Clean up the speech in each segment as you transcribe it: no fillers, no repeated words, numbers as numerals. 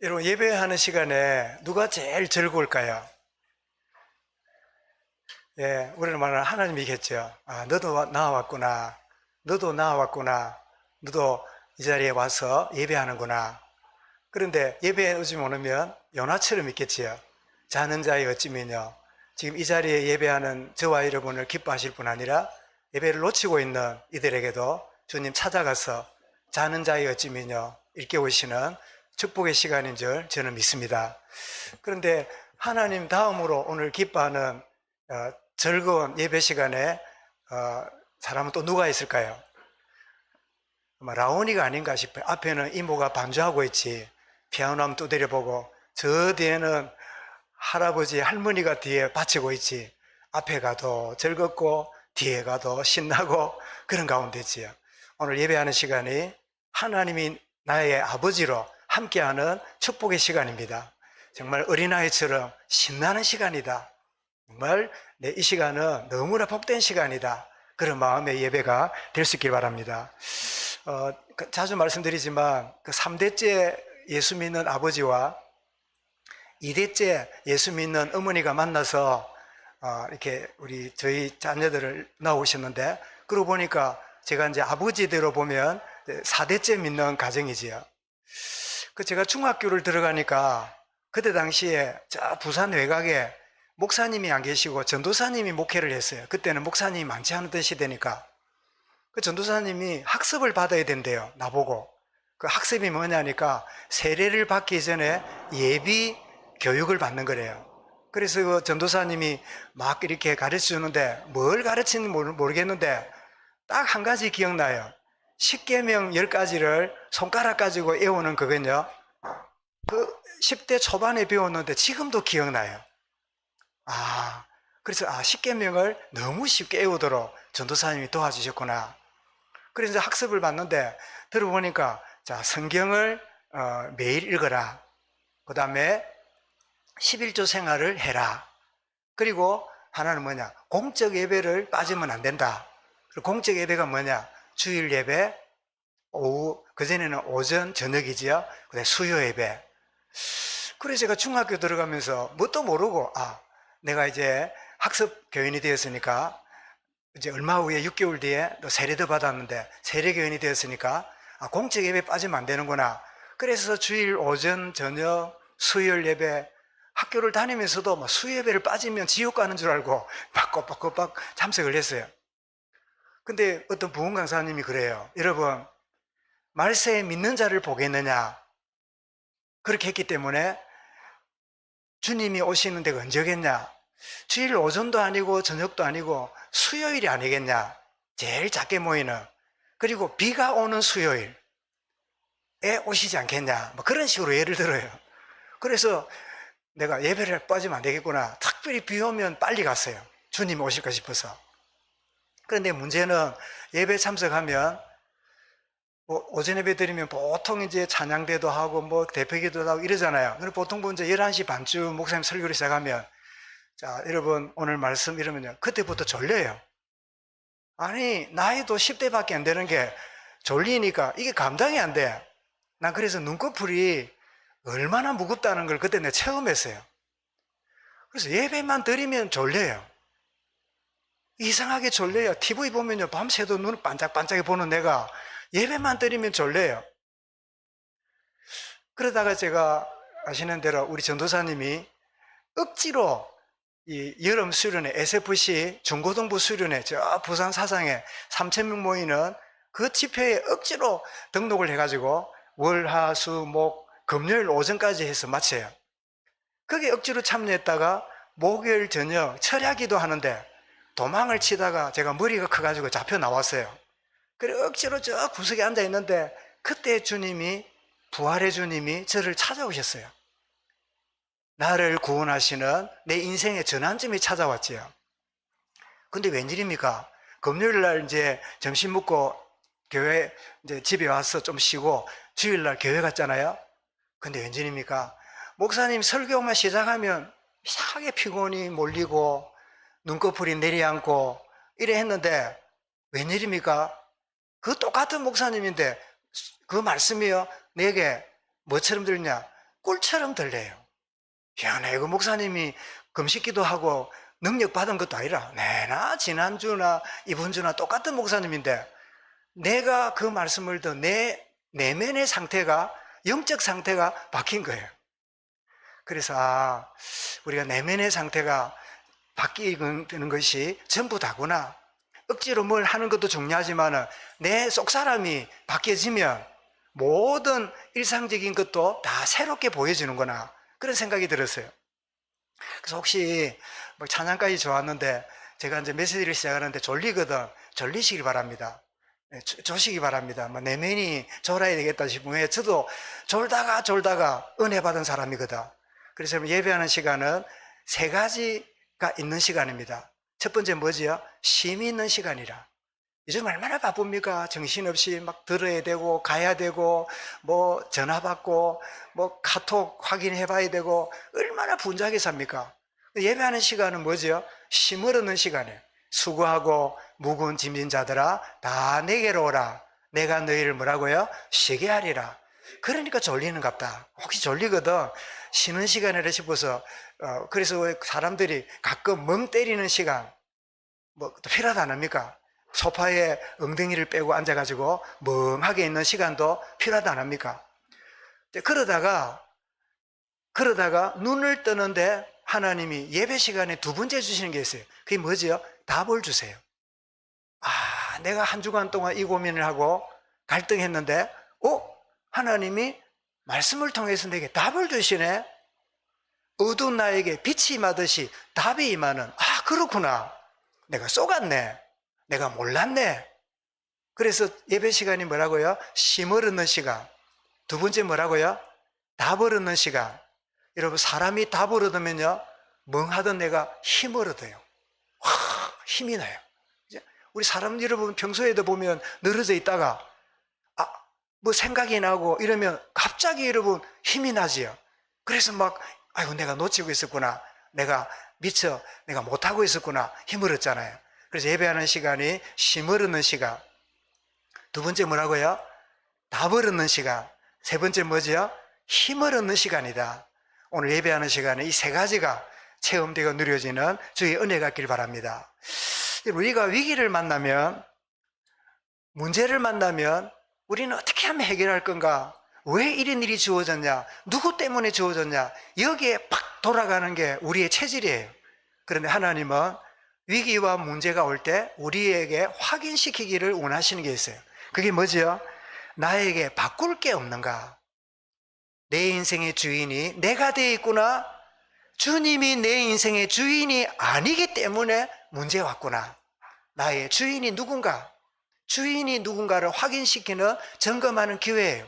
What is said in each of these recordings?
여러분, 예배하는 시간에 누가 제일 즐거울까요? 예, 우리는 말하는 하나님이겠죠. 아, 너도 나와왔구나. 너도 나와왔구나. 너도 이 자리에 와서 예배하는구나. 그런데 예배에 오지 않으면 요나처럼 있겠지요. 자는 자의 어찌면요. 지금 이 자리에 예배하는 저와 여러분을 기뻐하실 뿐 아니라 예배를 놓치고 있는 이들에게도 주님 찾아가서 자는 자의 어찌면요. 일깨우시는 축복의 시간인 줄 저는 믿습니다. 그런데 하나님 다음으로 오늘 기뻐하는 즐거운 예배 시간에 사람은 또 누가 있을까요? 아마 라온이가 아닌가 싶어요. 앞에는 이모가 반주하고 있지, 피아노 한번 두드려보고, 저 뒤에는 할아버지 할머니가 뒤에 바치고 있지, 앞에 가도 즐겁고 뒤에 가도 신나고 그런 가운데지요. 오늘 예배하는 시간이 하나님이 나의 아버지로 함께하는 축복의 시간입니다. 정말 어린아이처럼 신나는 시간이다. 정말 이 시간은 너무나 복된 시간이다. 그런 마음의 예배가 될 수 있길 바랍니다. 자주 말씀드리지만 그 3대째 예수 믿는 아버지와 2대째 예수 믿는 어머니가 만나서 이렇게 저희 자녀들을 낳으셨는데, 그러고 보니까 제가 이제 아버지대로 보면 4대째 믿는 가정이지요. 제가 중학교를 들어가니까 그때 당시에 저 부산 외곽에 목사님이 안 계시고 전도사님이 목회를 했어요. 그때는 목사님이 많지 않던 시대니까. 그 전도사님이 학습을 받아야 된대요. 나보고. 그 학습이 뭐냐니까 세례를 받기 전에 예비 교육을 받는 거래요. 그래서 그 전도사님이 막 이렇게 가르쳐 주는데 뭘 가르치는지 모르겠는데 딱 한 가지 기억나요. 십계명 10가지를 손가락 가지고 외우는 그건요, 그 10대 초반에 배웠는데 지금도 기억나요. 그래서 십계명을 너무 쉽게 외우도록 전도사님이 도와주셨구나. 그래서 학습을 받는데 들어보니까, 자, 성경을 매일 읽어라. 그 다음에 11조 생활을 해라. 그리고 하나는 뭐냐, 공적 예배를 빠지면 안 된다. 그리고 공적 예배가 뭐냐, 주일 예배, 오후, 그전에는 오전, 저녁이지요. 그다음에 수요 예배. 그래서 제가 중학교 들어가면서 뭣도 모르고, 내가 이제 학습 교인이 되었으니까, 이제 얼마 후에 6개월 뒤에 또 세례도 받았는데 세례 교인이 되었으니까 공적 예배 빠지면 안 되는구나. 그래서 주일 오전, 저녁, 수요일 예배, 학교를 다니면서도 막 수요 예배를 빠지면 지옥 가는 줄 알고 막 꼬박꼬박 참석을 했어요. 근데 어떤 부흥 강사님이 그래요. 여러분, 말세에 믿는 자를 보겠느냐? 그렇게 했기 때문에 주님이 오시는 데가 언제겠냐? 주일 오전도 아니고 저녁도 아니고 수요일이 아니겠냐? 제일 작게 모이는, 그리고 비가 오는 수요일에 오시지 않겠냐? 뭐 그런 식으로 예를 들어요. 그래서 내가 예배를 빠지면 안 되겠구나. 특별히 비 오면 빨리 갔어요. 주님이 오실까 싶어서. 그런데 문제는 예배 참석하면 오전 예배 드리면 보통 이제 찬양대도 하고 뭐 대표기도도 하고 이러잖아요. 보통 이제 11시 반쯤 목사님 설교를 시작하면, 자, 여러분 오늘 말씀 이러면요, 그때부터 졸려요. 아니, 나이도 10대밖에 안 되는 게 졸리니까 이게 감당이 안 돼. 난 그래서 눈꺼풀이 얼마나 무겁다는 걸 그때 내가 체험했어요. 그래서 예배만 드리면 졸려요. 이상하게 졸려요. TV 보면요, 밤새도 눈을 반짝반짝해 보는 내가 예배만 드리면 졸려요. 그러다가 제가 아시는 대로 우리 전도사님이 억지로 이 여름 수련회, SFC 중고등부 수련회, 저 부산 사상에 3,000명 모이는 그 집회에 억지로 등록을 해가지고 월, 화, 수, 목, 금요일 오전까지 해서 마쳐요. 거기 억지로 참여했다가 목요일 저녁 철야기도 하는데 도망을 치다가 제가 머리가 커가지고 잡혀 나왔어요. 그래 억지로 저 구석에 앉아 있는데 그때 주님이, 부활의 주님이 저를 찾아오셨어요. 나를 구원하시는 내 인생의 전환점이 찾아왔지요. 근데 웬일입니까? 금요일 날 이제 점심 먹고 교회 이제 집에 와서 좀 쉬고 주일 날 교회 갔잖아요. 근데 웬일입니까? 목사님 설교만 시작하면 이상하게 피곤이 몰리고 눈꺼풀이 내려앉고 이래 했는데 웬일입니까? 그 똑같은 목사님인데 그 말씀이요, 내게 뭐처럼 들냐? 꿀처럼 들려요. 희한해. 이거 목사님이 금식기도 하고 능력 받은 것도 아니라 내나 지난주나 이번주나 똑같은 목사님인데 내가 그 말씀을 듣 내 내면의 상태가, 영적 상태가 바뀐 거예요. 그래서 우리가 내면의 상태가 바뀌는 것이 전부 다구나. 억지로 뭘 하는 것도 중요하지만 내 속사람이 바뀌어지면 모든 일상적인 것도 다 새롭게 보여지는구나, 그런 생각이 들었어요. 그래서 혹시 뭐 찬양까지 좋았는데 제가 이제 메시지를 시작하는데 졸리거든. 졸리시길 바랍니다. 조시기 바랍니다. 뭐 내면이 졸아야 되겠다 싶으면 저도 졸다가 은혜 받은 사람이거든. 그래서 예배하는 시간은 세 가지가 있는 시간입니다. 첫 번째 뭐지요? 쉼이 있는 시간이라. 요즘 얼마나 바쁩니까? 정신없이 막 들어야 되고 가야 되고 뭐 전화 받고 뭐 카톡 확인해 봐야 되고 얼마나 분주하게 삽니까? 예배하는 시간은 뭐죠? 쉼을 얻는 시간이에요. 수고하고 무거운 짐진 자들아 다 내게로 오라. 내가 너희를 뭐라고요? 쉬게 하리라. 그러니까 졸리는갑다. 혹시 졸리거든 쉬는 시간이라 싶어서 그래서 사람들이 가끔 멍 때리는 시간 뭐 필요하다 안 합니까? 소파에 엉덩이를 빼고 앉아가지고 멍하게 있는 시간도 필요하다 안 합니까? 그러다가 눈을 뜨는데 하나님이 예배 시간에 두 번째 주시는 게 있어요. 그게 뭐지요? 답을 주세요. 내가 한 주간 동안 이 고민을 하고 갈등했는데 하나님이 말씀을 통해서 내게 답을 주시네. 어두운 나에게 빛이 임하듯이 답이 임하는, 그렇구나. 내가 쏘갔네. 내가 몰랐네. 그래서 예배 시간이 뭐라고요? 쉼을 얻는 시간. 두 번째 뭐라고요? 답을 얻는 시간. 여러분, 사람이 답을 얻으면요, 멍하던 내가 힘을 얻어요. 힘이 나요. 우리 사람 여러분 평소에도 보면 늘어져 있다가 뭐 생각이 나고 이러면 갑자기 여러분 힘이 나지요. 그래서 막 내가 놓치고 있었구나, 내가 미처 내가 못하고 있었구나, 힘을 얻잖아요. 그래서 예배하는 시간이 힘을 얻는 시간. 두 번째 뭐라고요? 답을 얻는 시간. 세 번째 뭐지요? 힘을 얻는 시간이다. 오늘 예배하는 시간에 이 세 가지가 체험되고 누려지는 주의 은혜가 있길 바랍니다. 우리가 위기를 만나면, 문제를 만나면 우리는 어떻게 하면 해결할 건가? 왜 이런 일이 주어졌냐? 누구 때문에 주어졌냐? 여기에 팍 돌아가는 게 우리의 체질이에요. 그런데 하나님은 위기와 문제가 올 때 우리에게 확인시키기를 원하시는 게 있어요. 그게 뭐지요? 나에게 바꿀 게 없는가? 내 인생의 주인이 내가 되어 있구나. 주님이 내 인생의 주인이 아니기 때문에 문제가 왔구나. 나의 주인이 누군가? 주인이 누군가를 확인시키는, 점검하는 기회예요.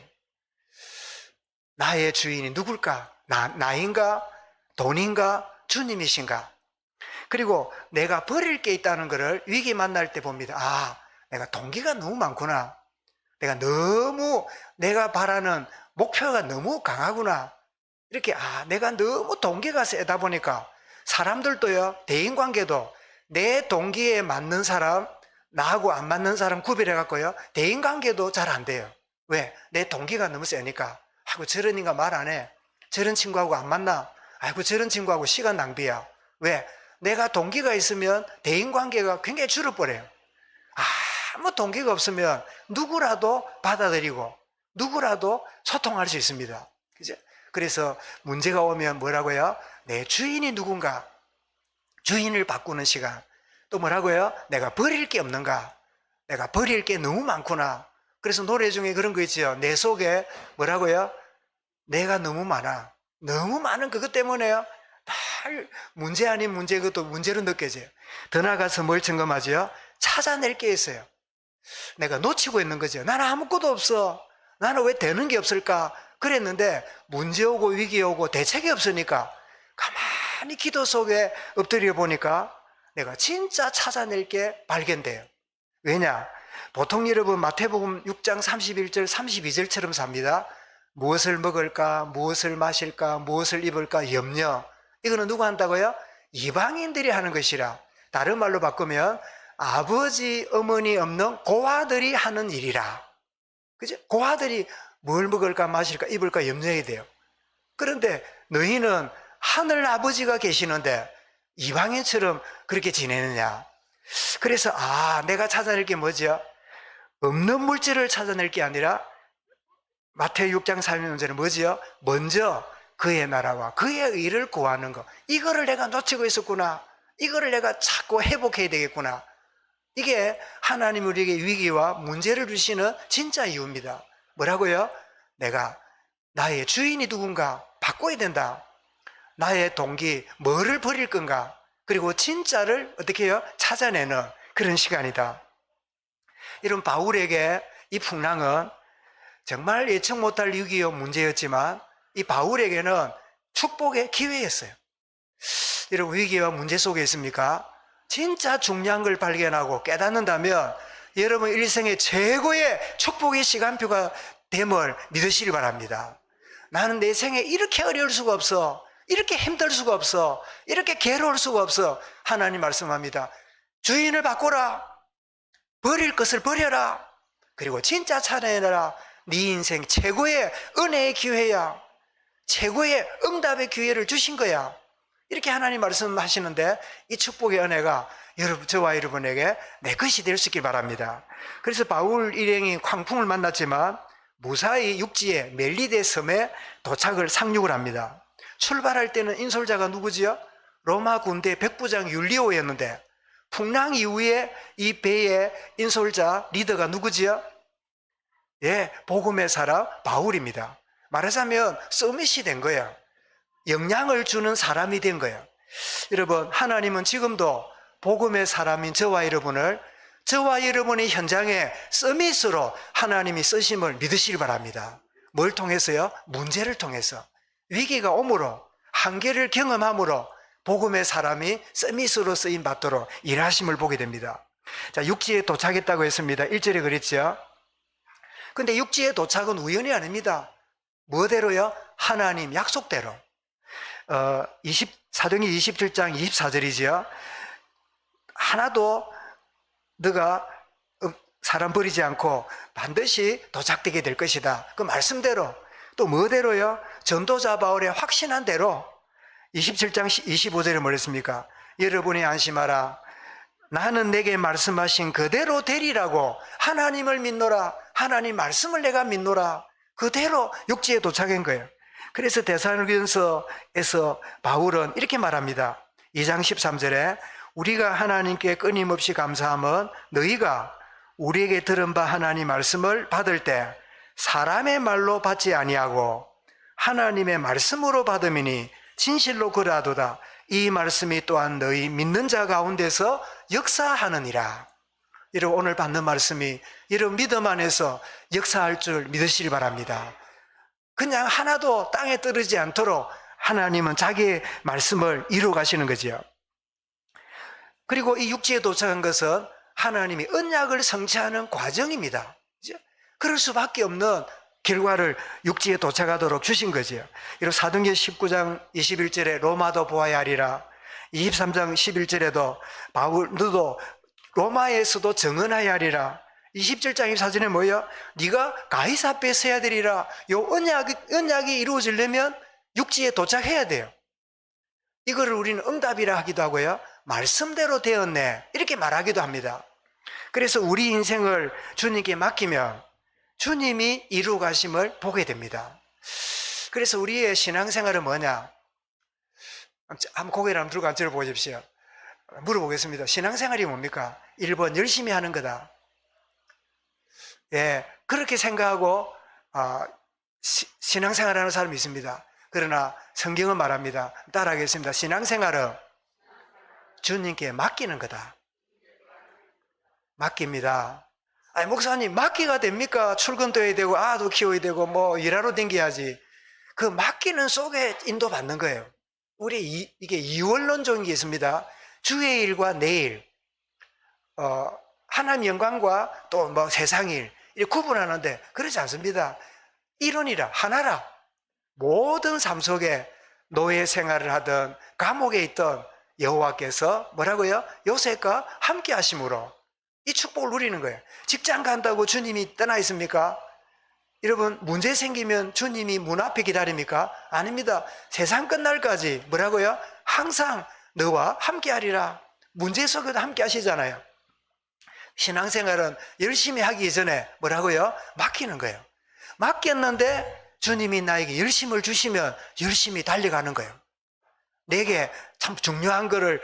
나의 주인이 누굴까? 나인가? 돈인가? 주님이신가? 그리고 내가 버릴 게 있다는 것을 위기 만날 때 봅니다. 내가 동기가 너무 많구나. 내가 바라는 목표가 너무 강하구나. 이렇게 내가 너무 동기가 세다 보니까 사람들도요, 대인관계도 내 동기에 맞는 사람, 나하고 안 맞는 사람 구별해 갖고요, 대인관계도 잘 안 돼요. 왜? 내 동기가 너무 세니까. 저런 인가 말 안 해. 저런 친구하고 안 만나. 저런 친구하고 시간 낭비야. 왜? 내가 동기가 있으면 대인관계가 굉장히 줄어버려요. 아무 동기가 없으면 누구라도 받아들이고 누구라도 소통할 수 있습니다. 그죠? 그래서 문제가 오면 뭐라고요? 내 주인이 누군가? 주인을 바꾸는 시간. 또 뭐라고요? 내가 버릴 게 없는가? 내가 버릴 게 너무 많구나. 그래서 노래 중에 그런 거 있죠. 내 속에 뭐라고요? 내가 너무 많아. 너무 많은 그것 때문에요, 문제 아닌 문제, 그것도 문제로 느껴져요. 더 나아가서 뭘 점검하죠? 찾아낼 게 있어요. 내가 놓치고 있는 거죠. 나는 아무것도 없어. 나는 왜 되는 게 없을까? 그랬는데 문제 오고 위기 오고 대책이 없으니까 가만히 기도 속에 엎드려 보니까 내가 진짜 찾아낼 게 발견돼요. 왜냐? 보통 여러분 마태복음 6장 31절 32절처럼 삽니다. 무엇을 먹을까? 무엇을 마실까? 무엇을 입을까? 염려. 이거는 누가 한다고요? 이방인들이 하는 것이라. 다른 말로 바꾸면 아버지 어머니 없는 고아들이 하는 일이라. 그죠? 고아들이 뭘 먹을까 마실까 입을까 염려해야 돼요. 그런데 너희는 하늘 아버지가 계시는데 이방인처럼 그렇게 지내느냐? 그래서 내가 찾아낼 게 뭐죠? 없는 물질을 찾아낼 게 아니라 마태오 6장 40절은 뭐지요? 먼저 그의 나라와 그의 의를 구하는 것. 이거를 내가 놓치고 있었구나. 이거를 내가 찾고 회복해야 되겠구나. 이게 하나님 우리에게 위기와 문제를 주시는 진짜 이유입니다. 뭐라고요? 내가 나의 주인이 누군가 바꿔야 된다. 나의 동기, 뭐를 버릴 건가? 그리고 진짜를 어떻게 해요? 찾아내는 그런 시간이다. 이런 바울에게 이 풍랑은 정말 예측 못할 위기와 문제였지만 이 바울에게는 축복의 기회였어요. 이런 위기와 문제 속에 있습니까? 진짜 중요한 걸 발견하고 깨닫는다면 여러분 일생의 최고의 축복의 시간표가 됨을 믿으시기 바랍니다. 나는 내 생에 이렇게 어려울 수가 없어. 이렇게 힘들 수가 없어. 이렇게 괴로울 수가 없어. 하나님 말씀합니다. 주인을 바꾸라. 버릴 것을 버려라. 그리고 진짜 찾아내라. 네 인생 최고의 은혜의 기회야. 최고의 응답의 기회를 주신 거야. 이렇게 하나님 말씀하시는데 이 축복의 은혜가 저와 여러분에게 내 것이 될 수 있길 바랍니다. 그래서 바울 일행이 광풍을 만났지만 무사히 육지에 멜리데 섬에 도착을 상륙을 합니다. 출발할 때는 인솔자가 누구지요? 로마 군대 백부장 율리오였는데 풍랑 이후에 이 배의 인솔자 리더가 누구지요? 복음의 사람 바울입니다. 말하자면 서밋이 된 거예요. 영향을 주는 사람이 된 거예요. 여러분, 하나님은 지금도 복음의 사람인 저와 여러분의 현장에 서밋으로 하나님이 쓰심을 믿으시기 바랍니다. 뭘 통해서요? 문제를 통해서. 위기가 오므로, 한계를 경험함으로 복음의 사람이 서밋으로 쓰임 받도록 일하심을 보게 됩니다. 자, 육지에 도착했다고 했습니다. 1절에 그랬죠. 근데 육지에 도착은 우연이 아닙니다. 뭐대로요? 하나님 약속대로. 사도행전 27장 24절이지요. 하나도 너가 사람 버리지 않고 반드시 도착되게 될 것이다. 그 말씀대로. 또 뭐대로요? 전도자 바울의 확신한 대로 27장 25절에 뭐랬습니까? 여러분이 안심하라. 나는 내게 말씀하신 그대로 되리라고 하나님을 믿노라. 하나님 말씀을 내가 믿노라. 그대로 육지에 도착한 거예요. 그래서 데살로니가서에서 바울은 이렇게 말합니다. 2장 13절에 우리가 하나님께 끊임없이 감사함은 너희가 우리에게 들은 바 하나님 말씀을 받을 때 사람의 말로 받지 아니하고 하나님의 말씀으로 받음이니 진실로 그러하도다. 이 말씀이 또한 너희 믿는 자 가운데서 역사하느니라. 이런 오늘 받는 말씀이 이런 믿음 안에서 역사할 줄 믿으시기 바랍니다. 그냥 하나도 땅에 떨어지지 않도록 하나님은 자기의 말씀을 이루어 가시는 거죠. 그리고 이 육지에 도착한 것은 하나님이 언약을 성취하는 과정입니다. 그럴 수밖에 없는 결과를 육지에 도착하도록 주신 거죠. 이런 사도행전 19장 21절에 로마도 보아야 하리라. 23장 11절에도 바울 너도 로마에서도 정언하여야 하리라. 27장 24절에 뭐예요? 네가 가이사 앞에 서야 되리라. 요 언약이 이루어지려면 육지에 도착해야 돼요. 이거를 우리는 응답이라 하기도 하고요. 말씀대로 되었네. 이렇게 말하기도 합니다. 그래서 우리 인생을 주님께 맡기면 주님이 이루 가심을 보게 됩니다. 그래서 우리의 신앙생활은 뭐냐? 한번 고개를 한번 들고 앉아 보십시오. 물어보겠습니다. 신앙생활이 뭡니까? 1번 열심히 하는 거다. 그렇게 생각하고 신앙생활하는 사람이 있습니다. 그러나 성경은 말합니다. 따라하겠습니다. 신앙생활은 주님께 맡기는 거다. 맡깁니다. 아니 목사님 맡기가 됩니까? 출근도 해야 되고 아도 키워야 되고 뭐 일하러 댕겨야지. 그 맡기는 속에 인도받는 거예요. 우리 이게 이원론적인 게 있습니다. 주의 일과 내 일, 하나님 영광과 또 뭐 세상 일 이렇게 구분하는데 그렇지 않습니다. 이론이라 하나라. 모든 삶 속에 노예 생활을 하든 감옥에 있던 여호와께서 뭐라고요? 요셉과 함께 하심으로 이 축복을 누리는 거예요. 직장 간다고 주님이 떠나 있습니까? 여러분, 문제 생기면 주님이 문 앞에 기다립니까? 아닙니다. 세상 끝날까지 뭐라고요? 항상 너와 함께 하리라. 문제 속에도 함께 하시잖아요. 신앙생활은 열심히 하기 전에 뭐라고요? 맡기는 거예요. 맡겼는데 주님이 나에게 열심을 주시면 열심히 달려가는 거예요. 내게 참 중요한 거를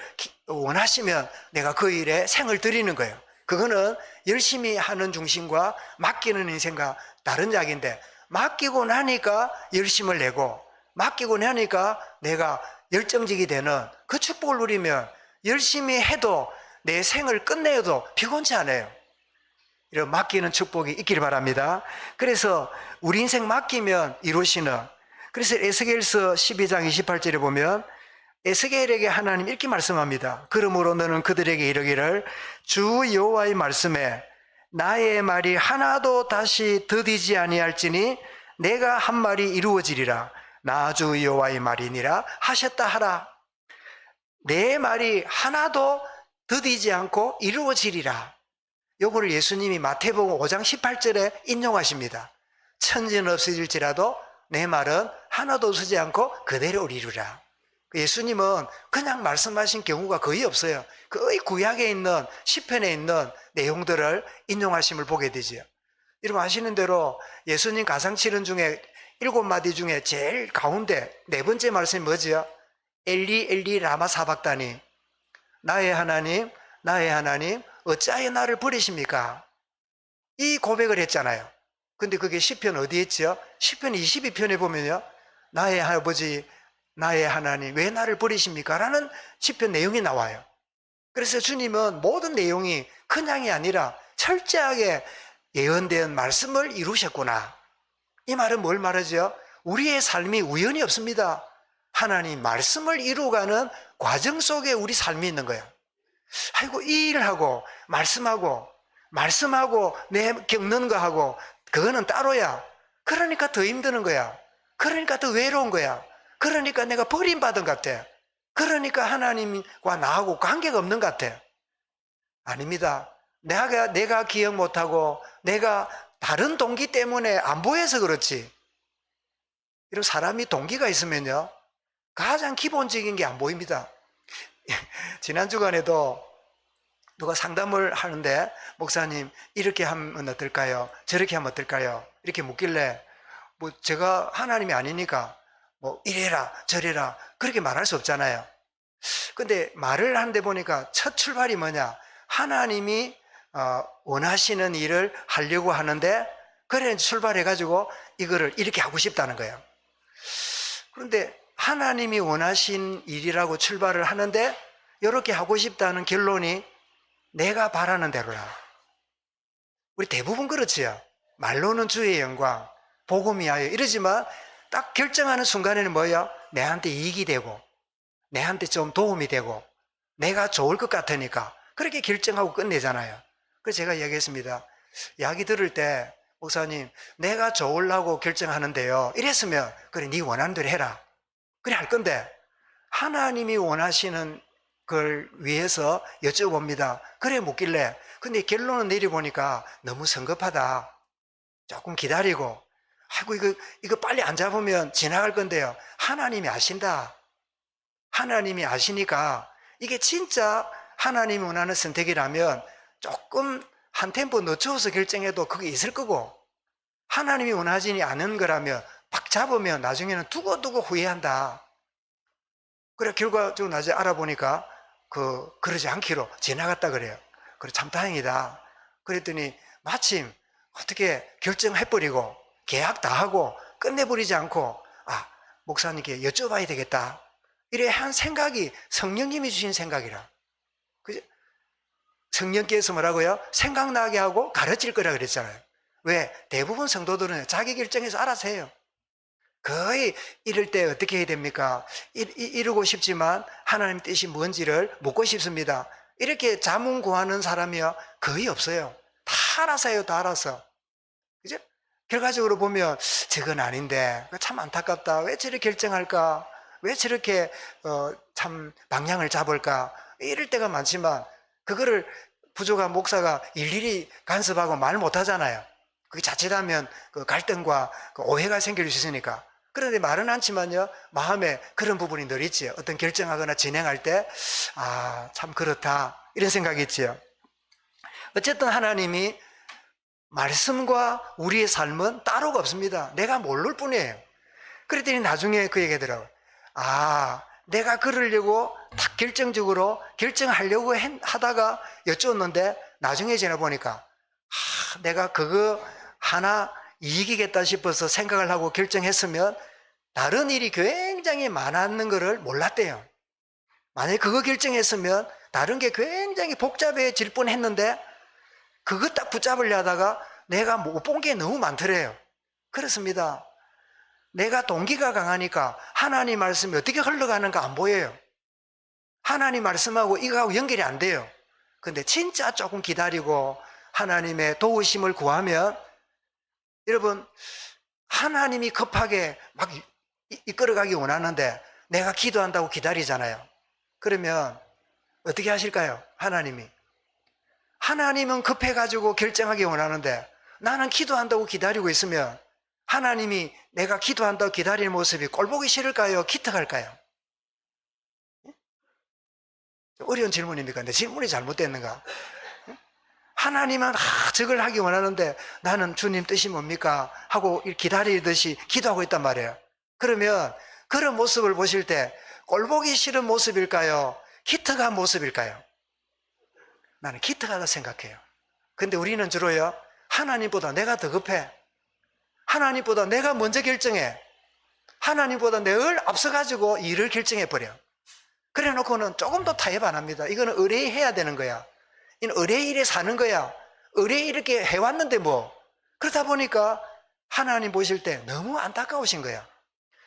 원하시면 내가 그 일에 생을 들이는 거예요. 그거는 열심히 하는 중심과 맡기는 인생과 다른 이야기인데, 맡기고 나니까 열심을 내고 맡기고 나니까 내가 열정적이 되는 그 축복을 누리면 열심히 해도 내 생을 끝내도 피곤치 않아요. 이런 맡기는 축복이 있기를 바랍니다. 그래서 우리 인생 맡기면 이루시는, 그래서 에스겔서 12장 28절에 보면 에스겔에게 하나님 이렇게 말씀합니다. 그러므로 너는 그들에게 이르기를 주 여호와의 말씀에 나의 말이 하나도 다시 더디지 아니할지니 내가 한 말이 이루어지리라. 나 주 여호와의 말이니라 하셨다 하라. 내 말이 하나도 더디지 않고 이루어지리라. 요거를 예수님이 마태복음 5장 18절에 인용하십니다. 천지는 없어질지라도 내 말은 하나도 쓰지 않고 그대로 이루리라. 예수님은 그냥 말씀하신 경우가 거의 없어요. 거의 구약에 있는 시편에 있는 내용들을 인용하심을 보게 되죠. 여러분 아시는 대로 예수님 가상칠언 중에 7마디 중에 제일 가운데 4번째 말씀이 뭐죠? 엘리 엘리 라마 사박다니, 나의 하나님 나의 하나님 어찌하여 나를 버리십니까? 이 고백을 했잖아요. 근데 그게 시편 어디에 있죠? 시편 22편에 보면요, 나의 아버지 나의 하나님 왜 나를 버리십니까? 라는 시편 내용이 나와요. 그래서 주님은 모든 내용이 그냥이 아니라 철저하게 예언된 말씀을 이루셨구나. 이 말은 뭘 말하죠? 우리의 삶이 우연이 없습니다. 하나님 말씀을 이루어가는 과정 속에 우리 삶이 있는 거예요. 아이고, 이 일을 하고 말씀하고 내 겪는 거 하고 그거는 따로야. 그러니까 더 힘드는 거야. 그러니까 더 외로운 거야. 그러니까 내가 버림받은 것 같아. 그러니까 하나님과 나하고 관계가 없는 것 같아. 아닙니다. 내가 기억 못하고 내가 다른 동기 때문에 안 보여서 그렇지. 이런 사람이 동기가 있으면요, 가장 기본적인 게 안 보입니다. 지난 주간에도 누가 상담을 하는데, 목사님 이렇게 하면 어떨까요? 저렇게 하면 어떨까요? 이렇게 묻길래, 뭐 제가 하나님이 아니니까 뭐 이래라 저래라 그렇게 말할 수 없잖아요. 근데 말을 하는데 보니까 첫 출발이 뭐냐, 하나님이 원하시는 일을 하려고 하는데, 그래 출발해 가지고 이거를 이렇게 하고 싶다는 거예요. 그런데 하나님이 원하신 일이라고 출발을 하는데 이렇게 하고 싶다는 결론이 내가 바라는 대로라. 우리 대부분 그렇지요. 말로는 주의 영광, 복음이하여 이러지만 딱 결정하는 순간에는 뭐예요? 내한테 이익이 되고 내한테 좀 도움이 되고 내가 좋을 것 같으니까 그렇게 결정하고 끝내잖아요. 그래서 제가 이야기했습니다. 이야기 들을 때, 목사님 내가 좋으려고 결정하는데요, 이랬으면 그래 네 원하는 대로 해라 그래 할 건데, 하나님이 원하시는 걸 위해서 여쭤봅니다. 그래 묻길래, 근데 결론을 내려보니까 너무 성급하다. 조금 기다리고, 아이고 이거 빨리 안 잡으면 지나갈 건데요. 하나님이 아신다. 하나님이 아시니까 이게 진짜 하나님이 원하는 선택이라면 조금 한 템포 늦춰서 결정해도 그게 있을 거고, 하나님이 원하지 않은 거라면 팍 잡으면 나중에는 두고두고 후회한다. 그래 결과적으로 나중에 알아보니까 그러지 않기로 지나갔다 그래요. 그래 참 다행이다. 그랬더니 마침 어떻게 결정해버리고 계약 다 하고 끝내버리지 않고, 목사님께 여쭤봐야 되겠다 이래 한 생각이 성령님이 주신 생각이라. 그죠? 성령께서 뭐라고요? 생각나게 하고 가르칠 거라 그랬잖아요. 왜? 대부분 성도들은 자기 결정해서 알아서 해요. 거의 이럴 때 어떻게 해야 됩니까? 이루고 싶지만 하나님 뜻이 뭔지를 묻고 싶습니다. 이렇게 자문 구하는 사람이요 거의 없어요. 다 알아서 해요. 다 알아서. 그죠? 결과적으로 보면 저건 아닌데 참 안타깝다. 왜 저렇게 결정할까? 왜 저렇게 참 방향을 잡을까? 이럴 때가 많지만 그거를 부족한 목사가 일일이 간섭하고 말 못하잖아요. 그게 자칫하면 그 갈등과 그 오해가 생길 수 있으니까. 그런데 말은 않지만요, 마음에 그런 부분이 늘 있지요. 어떤 결정하거나 진행할 때, 아, 참 그렇다. 이런 생각이 있지요. 어쨌든 하나님이 말씀과 우리의 삶은 따로가 없습니다. 내가 모를 뿐이에요. 그랬더니 나중에 그 얘기하더라고요. 아, 내가 그러려고 딱 결정적으로 결정하려고 하다가 여쭈었는데 나중에 지나보니까 내가 그거 하나 이기겠다 싶어서 생각을 하고 결정했으면 다른 일이 굉장히 많았는 것을 몰랐대요. 만약에 그거 결정했으면 다른 게 굉장히 복잡해질 뻔했는데 그거 딱 붙잡으려 하다가 내가 못 본 게 너무 많더래요. 그렇습니다. 내가 동기가 강하니까 하나님 말씀이 어떻게 흘러가는가 안 보여요. 하나님 말씀하고 이거하고 연결이 안 돼요. 근데 진짜 조금 기다리고 하나님의 도우심을 구하면, 여러분, 하나님이 급하게 막 이끌어가기 원하는데 내가 기도한다고 기다리잖아요. 그러면 어떻게 하실까요? 하나님은 급해가지고 결정하기 원하는데 나는 기도한다고 기다리고 있으면 하나님이 내가 기도한다고 기다리는 모습이 꼴보기 싫을까요? 기특할까요? 어려운 질문입니까? 내 질문이 잘못됐는가? 하나님은 저걸 하기 원하는데 나는 주님 뜻이 뭡니까? 하고 기다리듯이 기도하고 있단 말이에요. 그러면 그런 모습을 보실 때 꼴보기 싫은 모습일까요? 기특한 모습일까요? 나는 기특하다 생각해요. 근데 우리는 주로요, 하나님보다 내가 더 급해. 하나님보다 내가 먼저 결정해. 하나님보다 늘 앞서가지고 일을 결정해버려. 그래 놓고는 조금 더 타협 안 합니다. 이거는 의뢰해야 되는 거야. 이는 의뢰일에 사는 거야. 의뢰 이렇게 해왔는데 뭐. 그러다 보니까 하나님 보실 때 너무 안타까우신 거야.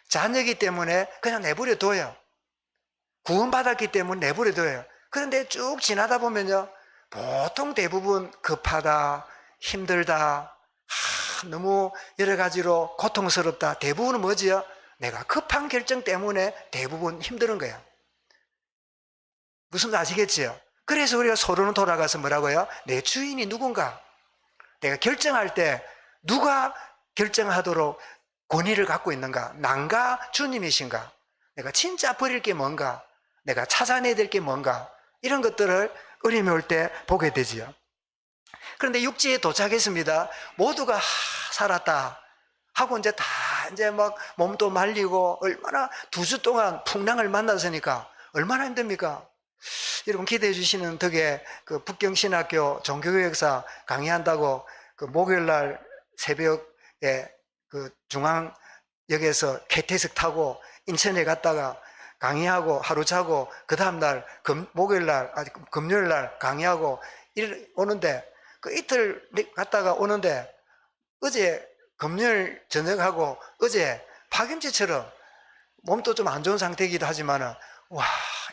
자녀이기 때문에 그냥 내버려 둬요. 구원받았기 때문에 내버려 둬요. 그런데 쭉 지나다 보면요, 보통 대부분 급하다, 힘들다, 너무 여러 가지로 고통스럽다. 대부분은 뭐지요? 내가 급한 결정 때문에 대부분 힘든 거야. 무슨 말인지 아시겠지요? 그래서 우리가 서론을 돌아가서 뭐라고요? 내 주인이 누군가? 내가 결정할 때 누가 결정하도록 권위를 갖고 있는가? 난가 주님이신가? 내가 진짜 버릴 게 뭔가? 내가 찾아내야 될 게 뭔가? 이런 것들을 어려움이 올 때 보게 되지요. 그런데 육지에 도착했습니다. 모두가 살았다 하고 이제 막 몸도 말리고 얼마나 2주 동안 풍랑을 만났으니까 얼마나 힘듭니까? 여러분 기대해 주시는 덕에 그 북경신학교 종교교역사 강의한다고 그 목요일날 새벽에 그 중앙역에서 KTX 타고 인천에 갔다가 강의하고 하루 자고 그 다음날 목요일날 금요일날 강의하고 오는데 그 이틀 갔다가 오는데 어제 금요일 저녁하고 어제 파김치처럼 몸도 좀 안 좋은 상태이기도 하지만은 와,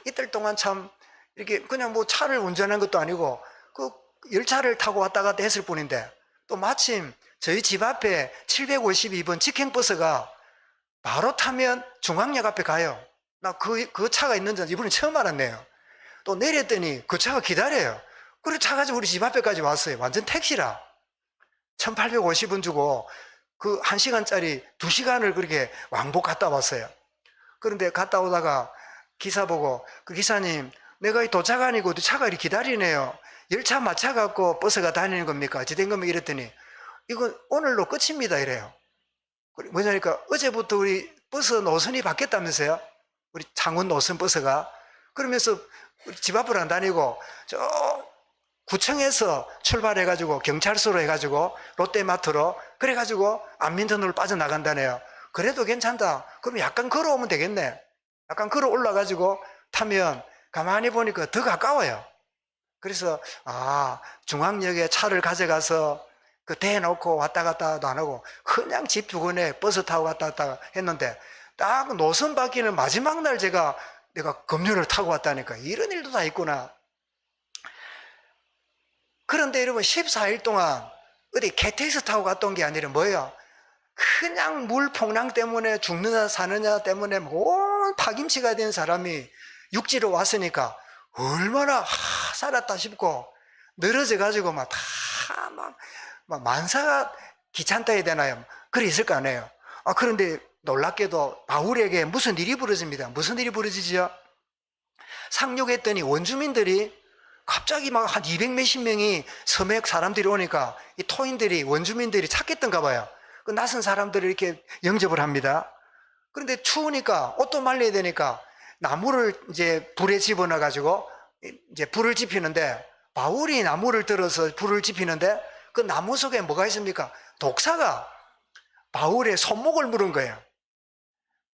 이틀 동안 참 이렇게 그냥 뭐 차를 운전한 것도 아니고 그 열차를 타고 왔다 갔다 했을 뿐인데 또 마침 저희 집 앞에 752번 직행버스가 바로 타면 중앙역 앞에 가요. 나 그 차가 있는 줄 이번에 처음 알았네요. 또 내렸더니 그 차가 기다려요. 그래서 차 가지고 우리 집 앞에까지 왔어요. 완전 택시라. 1850원 주고 그 1시간짜리 2시간을 그렇게 왕복 갔다 왔어요. 그런데 갔다 오다가 기사 보고 그 기사님, 내가 이 도착 아니고 차가 이렇게 기다리네요. 열차 맞춰갖고 버스가 다니는 겁니까? 어찌 된 겁니까? 이랬더니 이건 오늘로 끝입니다. 이래요. 뭐냐니까 어제부터 우리 버스 노선이 바뀌었다면서요? 우리 창원 노선 버스가. 그러면서 우리 집 앞으로 안 다니고 저 구청에서 출발해가지고 경찰서로 해가지고 롯데마트로 그래가지고 안민턴으로 빠져나간다네요. 그래도 괜찮다. 그럼 약간 걸어오면 되겠네. 약간 걸어 올라가지고 타면 가만히 보니까 더 가까워요. 그래서 중앙역에 차를 가져가서 그 대놓고 왔다 갔다도 안 하고 그냥 집 주변에 버스 타고 왔다 갔다 했는데 딱 노선 바뀌는 마지막 날 내가 급료를 타고 왔다니까 이런 일도 다 있구나. 그런데 여러분 14일 동안 어디 KTX 타고 갔던 게 아니라 뭐예요? 그냥 물 폭랑 때문에 죽느냐 사느냐 때문에 온 파김치가 된 사람이 육지로 왔으니까 얼마나 살았다 싶고 늘어져 가지고 막 만사가 귀찮다 해야 되나요? 그래 있을 거 아니에요. 그런데 놀랍게도 바울에게 무슨 일이 벌어집니다. 무슨 일이 벌어지죠? 상륙했더니 원주민들이 갑자기 막 한 200 몇십 명이 섬에 사람들이 오니까 이 토인들이, 원주민들이 찾겠던가 봐요. 그 낯선 사람들을 이렇게 영접을 합니다. 그런데 추우니까 옷도 말려야 되니까 나무를 이제 불에 집어넣어 가지고 이제 불을 지피는데, 바울이 나무를 들어서 불을 지피는데 그 나무 속에 뭐가 있습니까? 독사가 바울의 손목을 물은 거예요.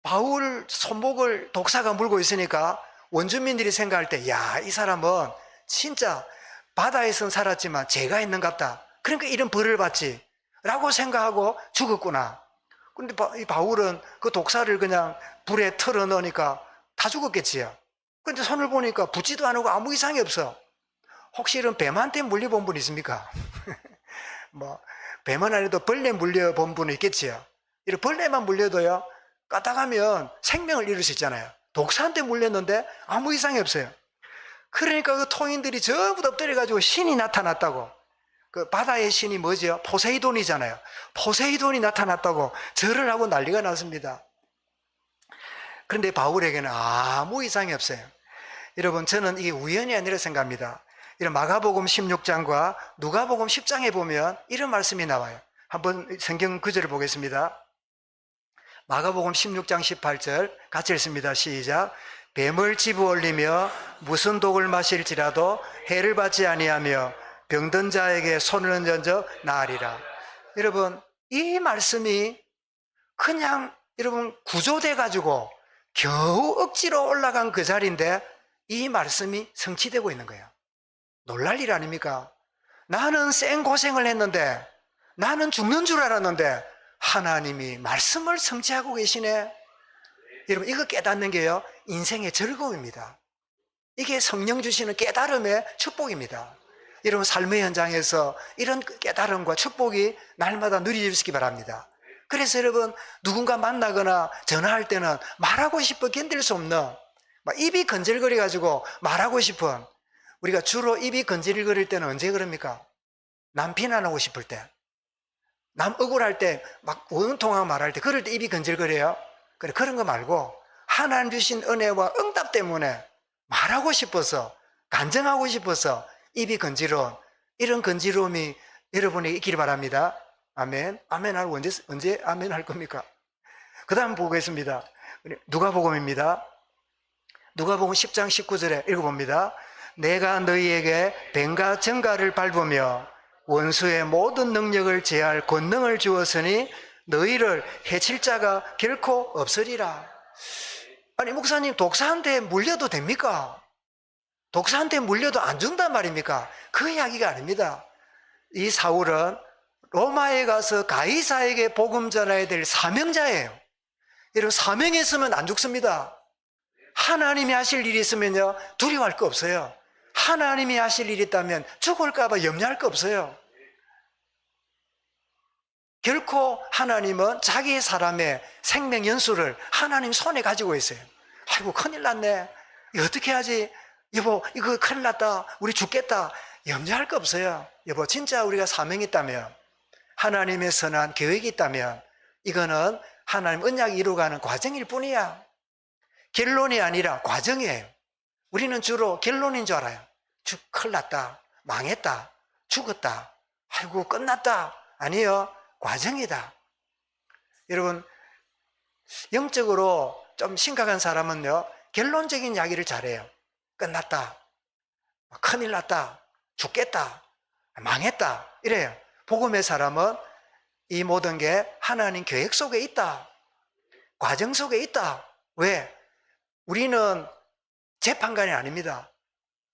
바울 손목을 독사가 물고 있으니까 원주민들이 생각할 때, 야, 이 사람은 진짜 바다에선 살았지만 죄가 있는갑다. 그러니까 이런 벌을 받지 라고 생각하고 죽었구나. 그런데 이 바울은 그 독사를 그냥 불에 털어 넣으니까 다 죽었겠지요. 그런데 손을 보니까 붓지도 않고 아무 이상이 없어. 혹시 이런 뱀한테 물려본 분 있습니까? 뭐 뱀은 아니도 벌레 물려본 분은 있겠지요. 이런 벌레만 물려도요, 까딱하면 생명을 잃을 수 있잖아요. 독사한테 물렸는데 아무 이상이 없어요. 그러니까 그 토인들이 전부 다 엎드려가지고 신이 나타났다고, 그 바다의 신이 뭐죠? 포세이돈이잖아요. 포세이돈이 나타났다고 절을 하고 난리가 났습니다. 그런데 바울에게는 아무 이상이 없어요. 여러분, 저는 이게 우연이 아니라 생각합니다. 이런 마가복음 16장과 누가복음 10장에 보면 이런 말씀이 나와요. 한번 성경 구절을 보겠습니다. 마가복음 16장 18절 같이 읽습니다. 시작. 뱀을 집어올리며 무슨 독을 마실지라도 해를 받지 아니하며 병든 자에게 손을 얹어 나으리라. 여러분, 이 말씀이 그냥 여러분 구조돼 가지고 겨우 억지로 올라간 그 자리인데 이 말씀이 성취되고 있는 거예요. 놀랄 일 아닙니까? 나는 생고생을 했는데, 나는 죽는 줄 알았는데 하나님이 말씀을 성취하고 계시네. 여러분, 이거 깨닫는 게요, 인생의 즐거움입니다. 이게 성령 주시는 깨달음의 축복입니다. 여러분, 삶의 현장에서 이런 깨달음과 축복이 날마다 누리시기 바랍니다. 그래서 여러분, 누군가 만나거나 전화할 때는 말하고 싶어 견딜 수 없는, 막 입이 건질거려가지고 말하고 싶은, 우리가 주로 입이 건질거릴 때는 언제 그럽니까? 남 비난하고 싶을 때, 남 억울할 때, 막 원통하고 말할 때, 그럴 때 입이 건질거려요. 그래, 그런 거 말고 하나님 주신 은혜와 응답 때문에 말하고 싶어서, 간증하고 싶어서 입이 건지러운, 이런 건지러움이 여러분에게 있기를 바랍니다. 아멘. 아멘 하고 언제 아멘 할 겁니까? 그 다음 보겠습니다. 누가복음입니다. 누가복음 10장 19절에 읽어봅니다. 내가 너희에게 뱀과 정갈을 밟으며 원수의 모든 능력을 제할 권능을 주었으니 너희를 해칠 자가 결코 없으리라. 아니, 목사님, 독사한테 물려도 됩니까? 독사한테 물려도 안 죽는단 말입니까? 그 이야기가 아닙니다. 이 사울은 로마에 가서 가이사에게 복음 전해야 될 사명자예요. 여러분, 사명에 있으면 안 죽습니다. 하나님이 하실 일이 있으면요, 두려워할 거 없어요. 하나님이 하실 일이 있다면 죽을까봐 염려할 거 없어요. 결코 하나님은 자기 사람의 생명 연수를 하나님 손에 가지고 있어요. 아이고, 큰일 났네. 이거 어떻게 하지? 여보, 이거 큰일 났다. 우리 죽겠다. 염려할 거 없어요. 여보, 진짜 우리가 사명이 있다면, 하나님의 선한 계획이 있다면 이거는 하나님 언약이 이루어가는 과정일 뿐이야. 결론이 아니라 과정이에요. 우리는 주로 결론인 줄 알아요. 큰일 났다, 망했다, 죽었다, 아이고 끝났다. 아니요, 과정이다. 여러분, 영적으로 좀 심각한 사람은요, 결론적인 이야기를 잘해요. 끝났다, 큰일 났다, 죽겠다, 망했다, 이래요. 복음의 사람은 이 모든 게 하나님 계획 속에 있다, 과정 속에 있다. 왜? 우리는 재판관이 아닙니다.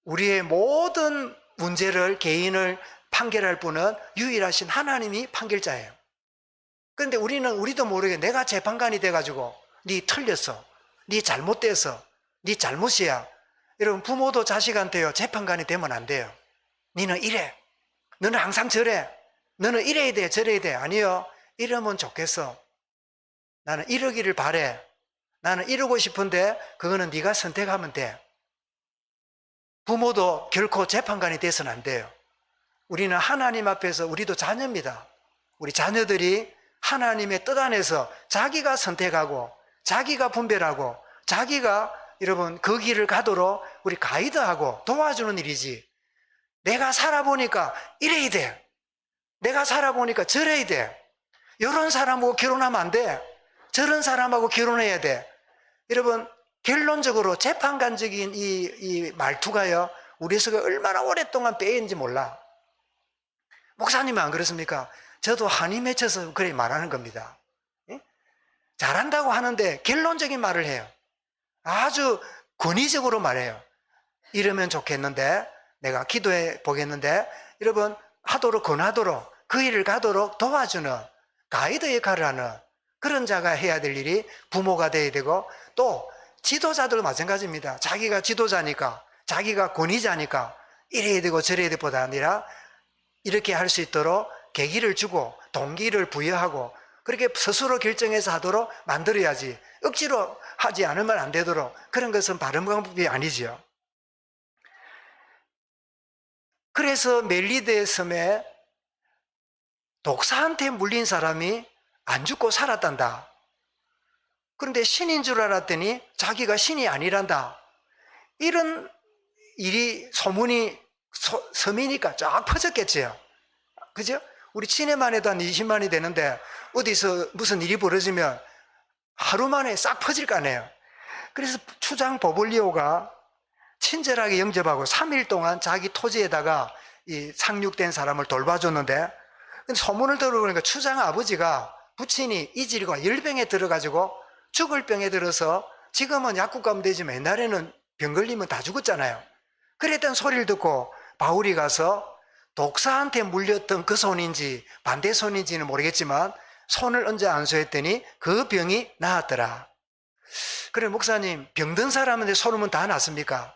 우리의 모든 문제를, 개인을 판결할 분은 유일하신 하나님이 판결자예요. 그런데 우리도 모르게 내가 재판관이 돼가지고 네 틀렸어, 네 잘못돼서, 네 잘못이야. 여러분, 부모도 자식한테요, 재판관이 되면 안 돼요. 너는 이래, 너는 항상 저래, 너는 이래야 돼, 저래야 돼. 아니요, 이러면 좋겠어. 나는 이러기를 바래. 나는 이러고 싶은데 그거는 네가 선택하면 돼. 부모도 결코 재판관이 돼서는 안 돼요. 우리는 하나님 앞에서 우리도 자녀입니다. 우리 자녀들이 하나님의 뜻 안에서 자기가 선택하고 자기가 분별하고 자기가 여러분 그 길을 가도록 우리 가이드하고 도와주는 일이지, 내가 살아보니까 이래야 돼, 내가 살아보니까 저래야 돼, 이런 사람하고 결혼하면 안 돼, 저런 사람하고 결혼해야 돼. 여러분 결론적으로 재판관적인 이 말투가요, 우리 속에 얼마나 오랫동안 빼인지 몰라. 목사님은 안 그렇습니까? 저도 한이 맺혀서 그래 말하는 겁니다. 잘한다고 하는데 결론적인 말을 해요. 아주 권위적으로 말해요. 이러면 좋겠는데, 내가 기도해 보겠는데, 여러분 하도록 권하도록 그 일을 가도록 도와주는 가이드 역할을 하는 그런 자가 해야 될 일이 부모가 돼야 되고, 또 지도자도 마찬가지입니다. 자기가 지도자니까, 자기가 권위자니까 이래야 되고 저래야 될 보다 아니라 이렇게 할 수 있도록 계기를 주고 동기를 부여하고 그렇게 스스로 결정해서 하도록 만들어야지, 억지로 하지 않으면 안 되도록, 그런 것은 바른 방법이 아니죠. 그래서 멜리드의 섬에 독사한테 물린 사람이 안 죽고 살았단다. 그런데 신인 줄 알았더니 자기가 신이 아니란다. 이런 일이 소문이 섬이니까 쫙 퍼졌겠지요. 그죠? 우리 친해만 해도 한 20만이 되는데 어디서 무슨 일이 벌어지면 하루 만에 싹 퍼질 거 아니에요. 그래서 추장 보볼리오가 친절하게 영접하고 3일 동안 자기 토지에다가 이 상륙된 사람을 돌봐줬는데, 소문을 들어보니까 추장 아버지가 부친이 이질과 열병에 들어가지고 죽을 병에 들어서, 지금은 약국 가면 되지만 옛날에는 병 걸리면 다 죽었잖아요. 그랬던 소리를 듣고 바울이 가서 독사한테 물렸던 그 손인지 반대 손인지는 모르겠지만 손을 얹어 안수했더니 그 병이 나았더라. 그래, 목사님, 병든 사람한테 손 얹으면 다 낫습니까?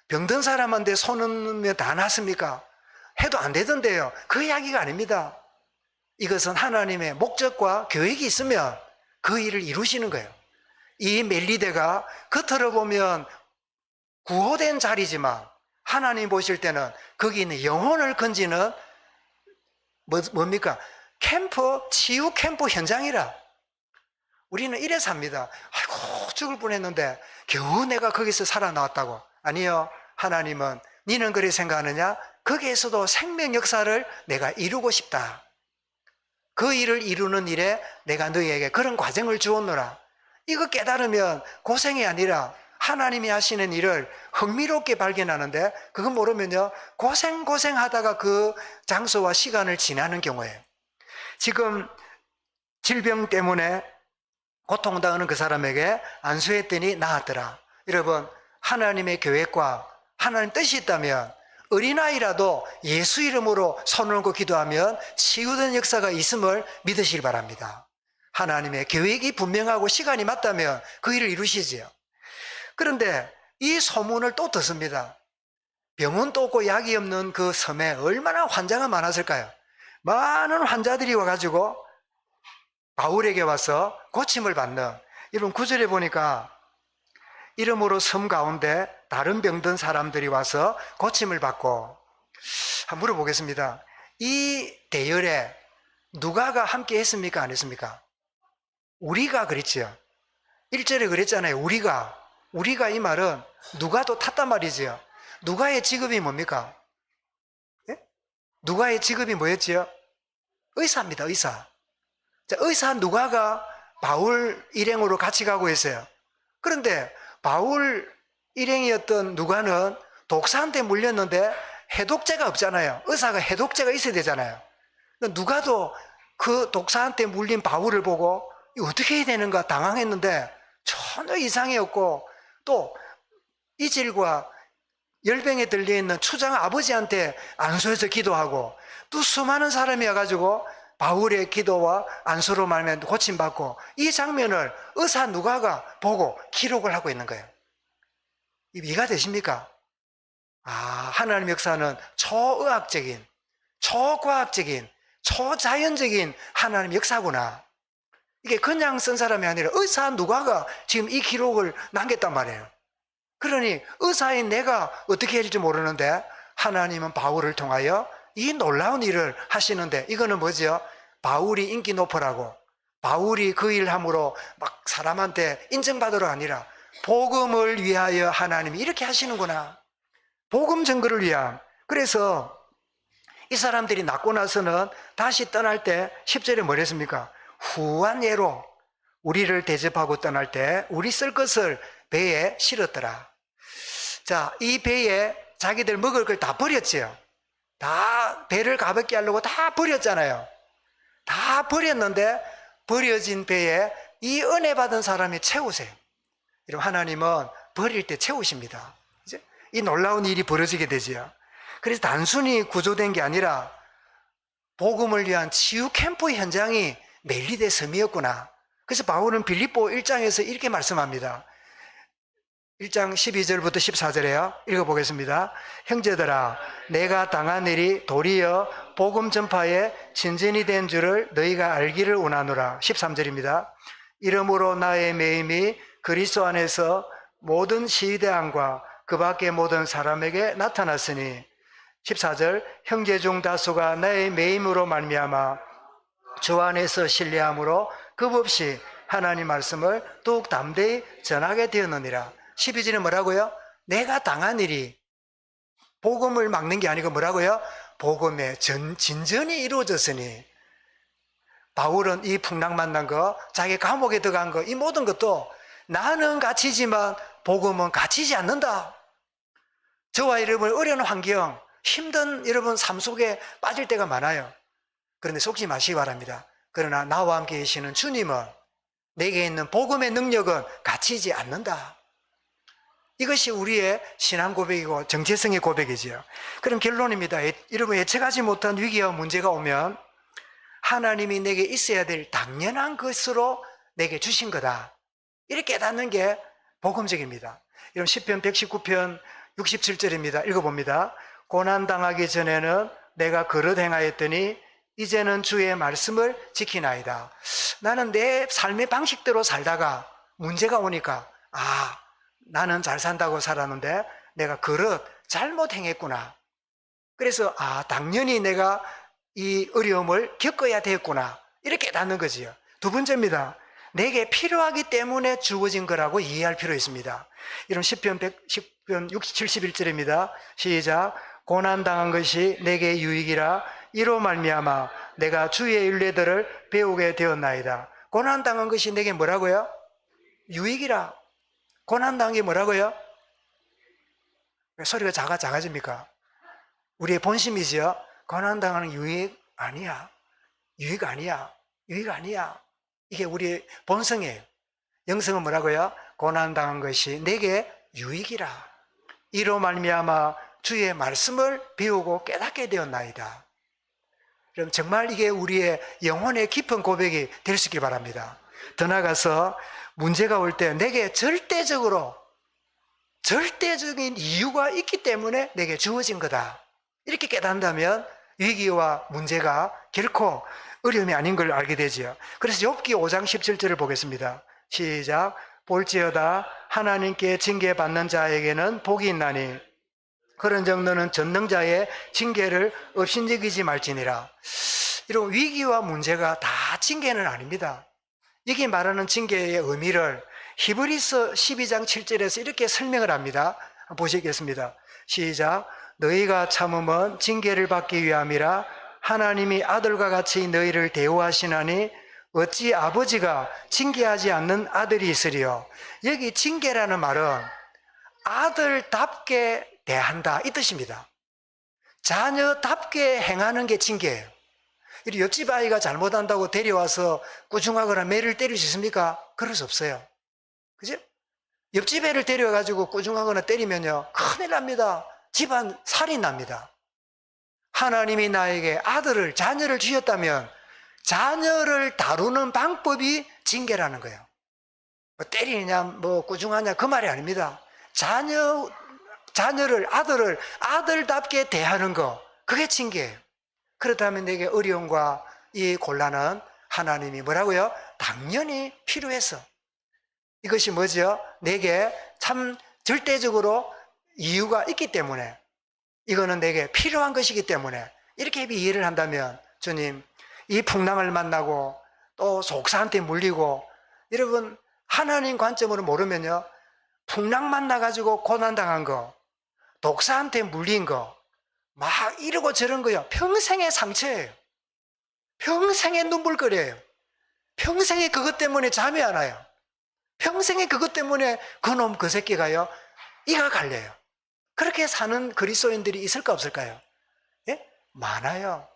병든 사람한테 손 얹으면 다 낫습니까? 해도 안 되던데요. 그 이야기가 아닙니다. 이것은 하나님의 목적과 계획이 있으면 그 일을 이루시는 거예요. 이 멜리데가 겉으로 보면 구호된 자리지만 하나님 보실 때는 거기 있는 영혼을 건지는 뭡니까? 캠프, 치유 캠프 현장이라. 우리는 이래 삽니다. 아이고 죽을 뻔했는데 겨우 내가 거기서 살아나왔다고. 아니요, 하나님은 니는 그렇게 생각하느냐? 거기에서도 생명 역사를 내가 이루고 싶다. 그 일을 이루는 일에 내가 너희에게 그런 과정을 주었노라. 이거 깨달으면 고생이 아니라 하나님이 하시는 일을 흥미롭게 발견하는데, 그거 모르면요 고생하다가 그 장소와 시간을 지나는 경우예요. 지금 질병 때문에 고통당하는 그 사람에게 안수했더니 나았더라. 여러분, 하나님의 계획과 하나님 뜻이 있다면 어린아이라도 예수 이름으로 손을 얹고 기도하면 치유된 역사가 있음을 믿으시기 바랍니다. 하나님의 계획이 분명하고 시간이 맞다면 그 일을 이루시지요. 그런데 이 소문을 또 듣습니다. 병원도 없고 약이 없는 그 섬에 얼마나 환자가 많았을까요? 많은 환자들이 와가지고 바울에게 와서 고침을 받는, 여러분 9절에 보니까 이름으로 섬 가운데 다른 병든 사람들이 와서 고침을 받고, 한번 물어보겠습니다. 이 대열에 누가가 함께 했습니까? 안 했습니까? 우리가 그랬지요. 1절에 그랬잖아요. 우리가 이 말은 누가도 탔단 말이지요. 누가의 직업이 뭡니까? 예? 누가의 직업이 뭐였지요? 의사입니다. 의사. 자, 의사 누가가 바울 일행으로 같이 가고 있어요. 그런데 바울 일행이었던 누가는 독사한테 물렸는데 해독제가 없잖아요. 의사가 해독제가 있어야 되잖아요. 누가도 그 독사한테 물린 바울을 보고 이거 어떻게 해야 되는가 당황했는데 전혀 이상이 없고, 또 이질과 열병에 들려있는 추장 아버지한테 안수해서 기도하고, 또 수많은 사람이 와가지고 바울의 기도와 안수로 말면 고침받고, 이 장면을 의사 누가가 보고 기록을 하고 있는 거예요. 이해가 되십니까? 하나님 역사는 초의학적인, 초과학적인, 초자연적인 하나님 역사구나. 이게 그냥 쓴 사람이 아니라 의사 누가가 지금 이 기록을 남겼단 말이에요. 그러니 의사인 내가 어떻게 해야 할지 모르는데 하나님은 바울을 통하여 이 놀라운 일을 하시는데, 이거는 뭐죠? 바울이 인기 높으라고, 바울이 그 일함으로 막 사람한테 인정받으러 아니라 복음을 위하여 하나님이 이렇게 하시는구나. 복음 증거를 위한. 그래서 이 사람들이 낫고 나서는 다시 떠날 때 10절에 뭐랬습니까? 후한 예로 우리를 대접하고 떠날 때 우리 쓸 것을 배에 실었더라. 자, 이 배에 자기들 먹을 걸 다 버렸지요. 다 배를 가볍게 하려고 다 버렸잖아요. 다 버렸는데 버려진 배에 이 은혜 받은 사람이 채우세요. 여러분, 하나님은 버릴 때 채우십니다. 이 놀라운 일이 벌어지게 되지요. 그래서 단순히 구조된 게 아니라 복음을 위한 치유 캠프 현장이 멜리데 섬이었구나. 그래서 바울은 빌립보 1장에서 이렇게 말씀합니다. 1장 12절부터 14절에요. 읽어보겠습니다. 형제들아, 내가 당한 일이 도리어 복음 전파에 진전이 된 줄을 너희가 알기를 원하노라. 13절입니다. 이러므로 나의 매임이 그리스도 안에서 모든 시대함과 그 밖의 모든 사람에게 나타났으니. 14절, 형제 중 다수가 나의 매임으로 말미암아 주 안에서 신뢰함으로 겁없이 하나님 말씀을 더욱 담대히 전하게 되었느니라. 12절은 뭐라고요? 내가 당한 일이 복음을 막는 게 아니고 뭐라고요? 복음의 진전이 이루어졌으니. 바울은 이 풍랑 만난 거, 자기 감옥에 들어간 거, 이 모든 것도 나는 갇히지만 복음은 갇히지 않는다. 저와 여러분 어려운 환경, 힘든 여러분 삶 속에 빠질 때가 많아요. 그런데 속지 마시기 바랍니다. 그러나 나와 함께 계시는 주님은 내게 있는 복음의 능력은 갇히지 않는다. 이것이 우리의 신앙 고백이고 정체성의 고백이지요. 그럼 결론입니다. 여러분, 예측하지 못한 위기와 문제가 오면 하나님이 내게 있어야 될 당연한 것으로 내게 주신 거다. 이렇게 깨닫는 게 복음적입니다. 여러분, 시편 119편 67절입니다. 읽어봅니다. 고난당하기 전에는 내가 그릇 행하였더니 이제는 주의 말씀을 지키나이다. 나는 내 삶의 방식대로 살다가 문제가 오니까 나는 잘 산다고 살았는데 내가 그릇 잘못 행했구나. 그래서 당연히 내가 이 어려움을 겪어야 되겠구나. 이렇게 깨닫는 거지요. 두 번째입니다. 내게 필요하기 때문에 주어진 거라고 이해할 필요 있습니다. 이런 시편 71절입니다. 시작. 고난당한 것이 내게 유익이라 이로 말미암아 내가 주의 율례들을 배우게 되었나이다. 고난당한 것이 내게 뭐라고요? 유익이라. 고난당한 게 뭐라고요? 왜 소리가 작아집니까? 우리의 본심이지요. 고난당하는 유익 아니야. 유익 아니야. 유익 아니야. 이게 우리의 본성이에요. 영성은 뭐라고요? 고난당한 것이 내게 유익이라. 이로 말미암아 주의 말씀을 배우고 깨닫게 되었나이다. 그럼 정말 이게 우리의 영혼의 깊은 고백이 될 수 있길 바랍니다. 더 나아가서 문제가 올 때 내게 절대적인 이유가 있기 때문에 내게 주어진 거다. 이렇게 깨닫는다면 위기와 문제가 결코 어려움이 아닌 걸 알게 되지요. 그래서 욥기 5장 17절을 보겠습니다. 시작. 볼지어다 하나님께 징계받는 자에게는 복이 있나니 그런즉 너는 전능자의 징계를 업신여기지 말지니라. 이런 위기와 문제가 다 징계는 아닙니다. 여기 말하는 징계의 의미를 히브리서 12장 7절에서 이렇게 설명을 합니다. 보시겠습니다. 시작. 너희가 참음은 징계를 받기 위함이라 하나님이 아들과 같이 너희를 대우하시나니 어찌 아버지가 징계하지 않는 아들이 있으리요. 여기 징계라는 말은 아들답게 대한다 이 뜻입니다. 자녀답게 행하는 게 징계예요. 옆집 아이가 잘못한다고 데려와서 꾸중하거나 매를 때릴 수 있습니까? 그럴 수 없어요. 그죠? 옆집 애를 데려와가지고 꾸중하거나 때리면요 큰일 납니다. 집안 살인 납니다. 하나님이 나에게 자녀를 주셨다면 자녀를 다루는 방법이 징계라는 거예요. 뭐 때리느냐 뭐 꾸중하냐 그 말이 아닙니다. 자녀를 아들답게 대하는 거, 그게 징계예요. 그렇다면 내게 어려움과 이 곤란은 하나님이 뭐라고요? 당연히 필요해서. 이것이 뭐죠? 내게 참 절대적으로 이유가 있기 때문에, 이거는 내게 필요한 것이기 때문에, 이렇게 이해를 한다면 주님, 이 풍랑을 만나고 또 속사한테 물리고, 여러분 하나님 관점으로 모르면요, 풍랑 만나가지고 고난당한 거, 독사한테 물린 거, 막 이러고 저런 거요, 평생의 상처예요. 평생의 눈물거려요. 평생에 그것 때문에 잠이 안 와요. 평생에 그것 때문에 그놈 그 새끼가요, 이가 갈려요. 그렇게 사는 그리스도인들이 있을까 없을까요? 예? 많아요.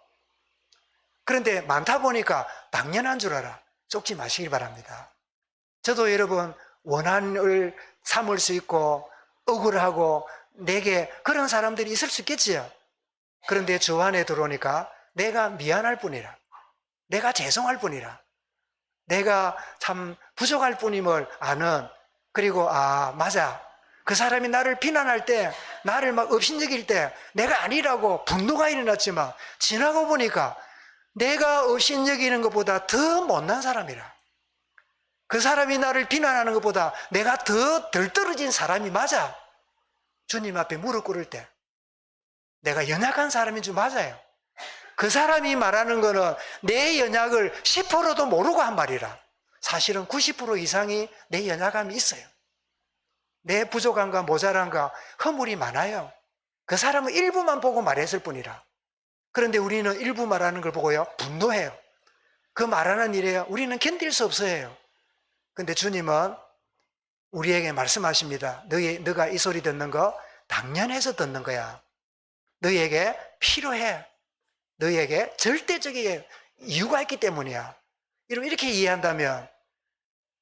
그런데 많다 보니까 당연한 줄 알아. 쫓지 마시길 바랍니다. 저도 여러분 원한을 삼을 수 있고 억울하고 내게 그런 사람들이 있을 수 있겠지요. 그런데 주 안에 들어오니까 내가 미안할 뿐이라, 내가 죄송할 뿐이라, 내가 참 부족할 뿐임을 아는, 그리고 맞아, 그 사람이 나를 비난할 때, 나를 막 업신여길 때 내가 아니라고 분노가 일어났지만 지나고 보니까 내가 업신여기는 것보다 더 못난 사람이라, 그 사람이 나를 비난하는 것보다 내가 더 덜 떨어진 사람이 맞아. 주님 앞에 무릎 꿇을 때 내가 연약한 사람인 줄 맞아요. 그 사람이 말하는 거는 내 연약을 10%도 모르고 한 말이라, 사실은 90% 이상이 내 연약함이 있어요. 내 부족함과 모자람과 허물이 많아요. 그 사람은 일부만 보고 말했을 뿐이라. 그런데 우리는 일부 말하는 걸 보고요, 분노해요. 그 말하는 일에요, 우리는 견딜 수 없어요. 근데 주님은 우리에게 말씀하십니다. 너가 이 소리 듣는 거 당연해서 듣는 거야. 너에게 필요해. 너에게 절대적인 이유가 있기 때문이야. 이렇게 이해한다면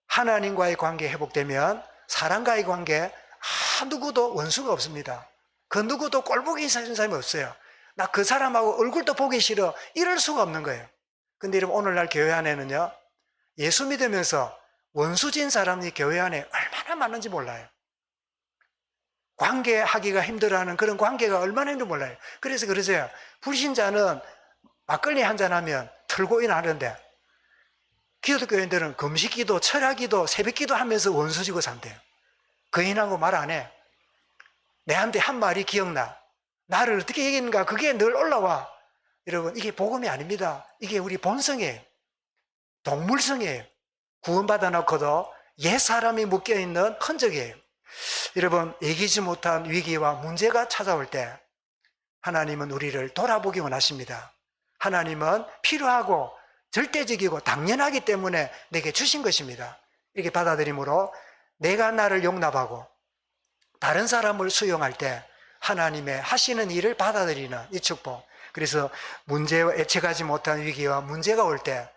하나님과의 관계 회복되면 사람과의 관계 누구도 원수가 없습니다. 그 누구도 꼴보기 싫은 사람이 없어요. 나 그 사람하고 얼굴도 보기 싫어, 이럴 수가 없는 거예요. 근데 여러분 오늘날 교회 안에는요, 예수 믿으면서 원수진 사람이 교회 안에 얼마나 많은지 몰라요. 관계하기가 힘들어하는 그런 관계가 얼마나 힘든지 몰라요. 그래서 그러세요. 불신자는 막걸리 한잔하면 털고 일하는데 기독교인들은 금식기도, 철야기도, 새벽기도 하면서 원수지고 산대요. 거인하고 말 안 해. 내한테 한 말이 기억나. 나를 어떻게 얘기했는가, 그게 늘 올라와. 여러분 이게 복음이 아닙니다. 이게 우리 본성이에요. 동물성이에요. 구원받아 놓고도 옛사람이 묶여있는 흔적이에요. 여러분 이기지 못한 위기와 문제가 찾아올 때 하나님은 우리를 돌아보기 원하십니다. 하나님은 필요하고 절대적이고 당연하기 때문에 내게 주신 것입니다. 이렇게 받아들임으로 내가 나를 용납하고 다른 사람을 수용할 때 하나님의 하시는 일을 받아들이는 이 축복. 그래서 문제와 예측하지 못한 위기와 문제가 올 때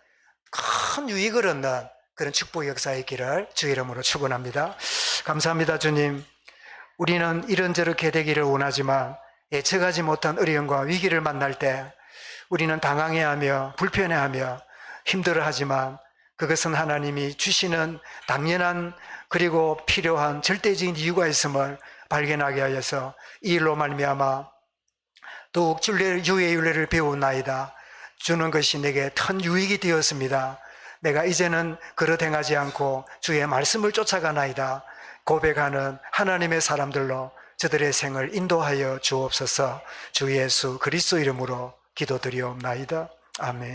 큰 유익을 얻는 그런 축복의 역사의 길을 주의 이름으로 축원합니다. 감사합니다. 주님, 우리는 이런저렇게 되기를 원하지만 예측하지 못한 어려움과 위기를 만날 때 우리는 당황해하며 불편해하며 힘들어하지만 그것은 하나님이 주시는 당연한 그리고 필요한 절대적인 이유가 있음을 발견하게 하여서 이 일로 말미암아 더욱 유의 윤례를 배우나이다. 주는 것이 내게 큰 유익이 되었습니다. 내가 이제는 그릇 행하지 않고 주의 말씀을 쫓아가나이다 고백하는 하나님의 사람들로 저들의 생을 인도하여 주옵소서. 주 예수 그리스도 이름으로 기도드리옵나이다. 아멘.